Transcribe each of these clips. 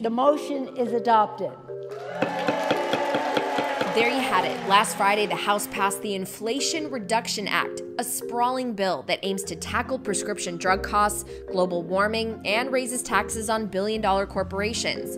The motion is adopted. There you had it. Last Friday, the House passed the Inflation Reduction Act, a sprawling bill that aims to tackle prescription drug costs, global warming, and raises taxes on billion-dollar corporations.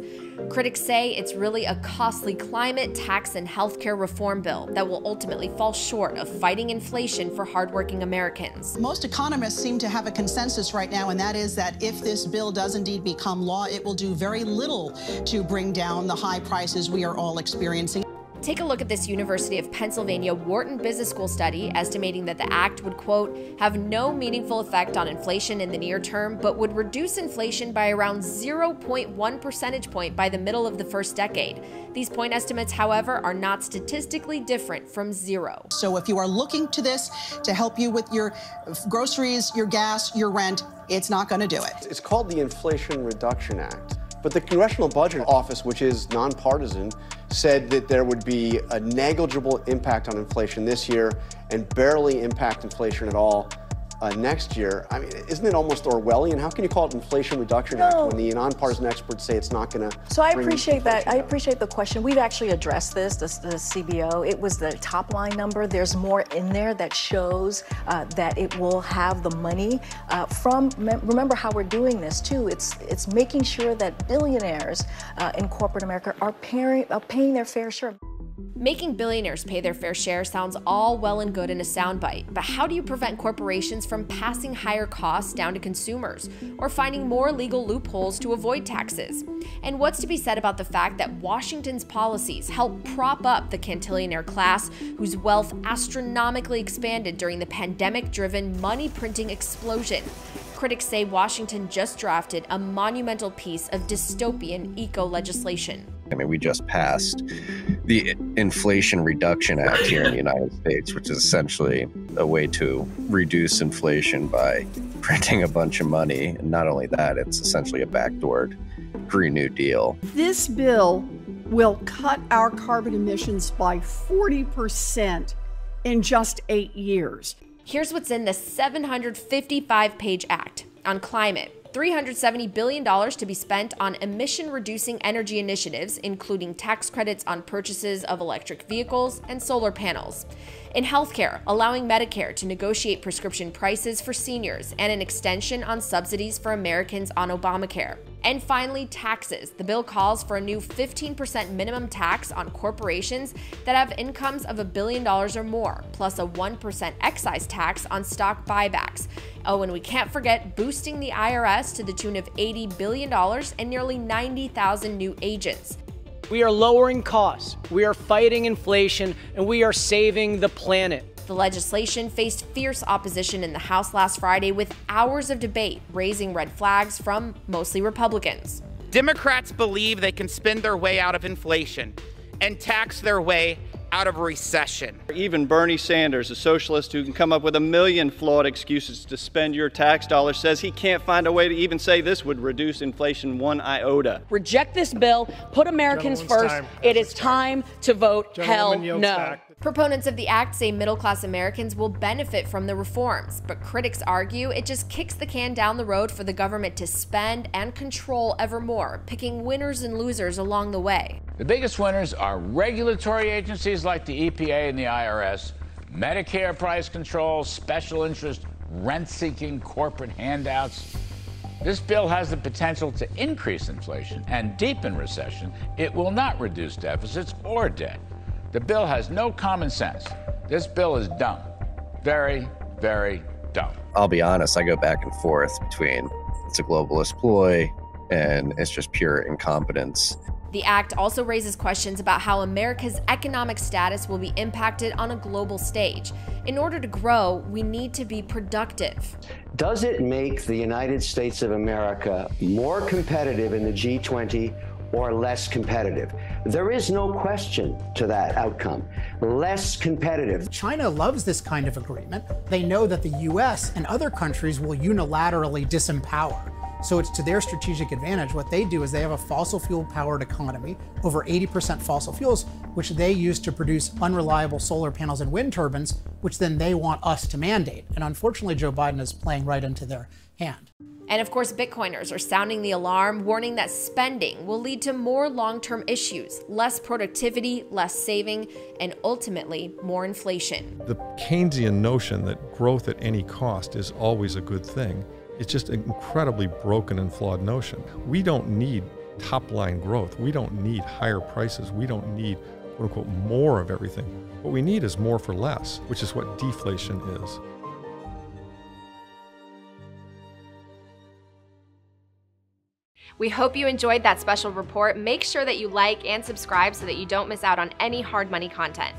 Critics say it's really a costly climate, tax, and healthcare reform bill that will ultimately fall short of fighting inflation for hardworking Americans. Most economists seem to have a consensus right now, and that is that if this bill does indeed become law, it will do very little to bring down the high prices we are all experiencing. Take a look at this University of Pennsylvania Wharton Business School study estimating that the act would, quote, have no meaningful effect on inflation in the near term, but would reduce inflation by around 0.1 percentage point by the middle of the first decade. These point estimates, however, are not statistically different from zero. So if you are looking to this to help you with your groceries, your gas, your rent, it's not going to do it. It's called the Inflation Reduction Act. But the Congressional Budget Office, which is nonpartisan, said that there would be a negligible impact on inflation this year and barely impact inflation at all next year. I mean, isn't it almost Orwellian? How can you call it Inflation Reduction Act when the nonpartisan experts say it's not going to? So I appreciate that. I appreciate the question. We've actually addressed this, the CBO. It was the top line number. There's more in there that shows that it will have the money remember how we're doing this too. It's making sure that billionaires in corporate America are paying their fair share. Making billionaires pay their fair share sounds all well and good in a soundbite, but how do you prevent corporations from passing higher costs down to consumers or finding more legal loopholes to avoid taxes? And what's to be said about the fact that Washington's policies help prop up the cantillionaire class whose wealth astronomically expanded during the pandemic-driven money-printing explosion? Critics say Washington just drafted a monumental piece of dystopian eco-legislation. I mean, we just passed the Inflation Reduction Act here in the United States, which is essentially a way to reduce inflation by printing a bunch of money. And not only that, it's essentially a backdoored Green New Deal. This bill will cut our carbon emissions by 40% in just 8 years. Here's what's in the 755-page act on climate. $370 billion to be spent on emission-reducing energy initiatives, including tax credits on purchases of electric vehicles and solar panels. In healthcare, allowing Medicare to negotiate prescription prices for seniors and an extension on subsidies for Americans on Obamacare. And finally, taxes. The bill calls for a new 15% minimum tax on corporations that have incomes of $1 billion or more, plus a 1% excise tax on stock buybacks. Oh, and we can't forget boosting the IRS to the tune of $80 billion and nearly 90,000 new agents. We are lowering costs, we are fighting inflation, and we are saving the planet. The legislation faced fierce opposition in the House last Friday with hours of debate, raising red flags from mostly Republicans. Democrats believe they can spend their way out of inflation and tax their way out of a recession. Even Bernie Sanders, a socialist who can come up with a million flawed excuses to spend your tax dollars, says he can't find a way to even say this would reduce inflation one iota. Reject this bill, put Americans first. It is time to vote hell no. Proponents of the act say middle-class Americans will benefit from the reforms, but critics argue it just kicks the can down the road for the government to spend and control ever more, picking winners and losers along the way. The biggest winners are regulatory agencies like the EPA and the IRS, Medicare price controls, special interest, rent-seeking corporate handouts. This bill has the potential to increase inflation and deepen recession. It will not reduce deficits or debt. The bill has no common sense. This bill is dumb. Very, very dumb. I'll be honest, I go back and forth between it's a globalist ploy and it's just pure incompetence. The act also raises questions about how America's economic status will be impacted on a global stage. In order to grow, we need to be productive. Does it make the United States of America more competitive in the G20 or less competitive? There is no question to that outcome. Less competitive. China loves this kind of agreement. They know that the US and other countries will unilaterally disempower. So it's to their strategic advantage. What they do is they have a fossil fuel powered economy, over 80% fossil fuels, which they use to produce unreliable solar panels and wind turbines, which then they want us to mandate. And unfortunately, Joe Biden is playing right into their hand. And of course, Bitcoiners are sounding the alarm, warning that spending will lead to more long-term issues, less productivity, less saving, and ultimately more inflation. The Keynesian notion that growth at any cost is always a good thing, it's just an incredibly broken and flawed notion. We don't need top-line growth. We don't need higher prices. We don't need, quote-unquote, more of everything. What we need is more for less, which is what deflation is. We hope you enjoyed that special report. Make sure that you like and subscribe so that you don't miss out on any hard money content.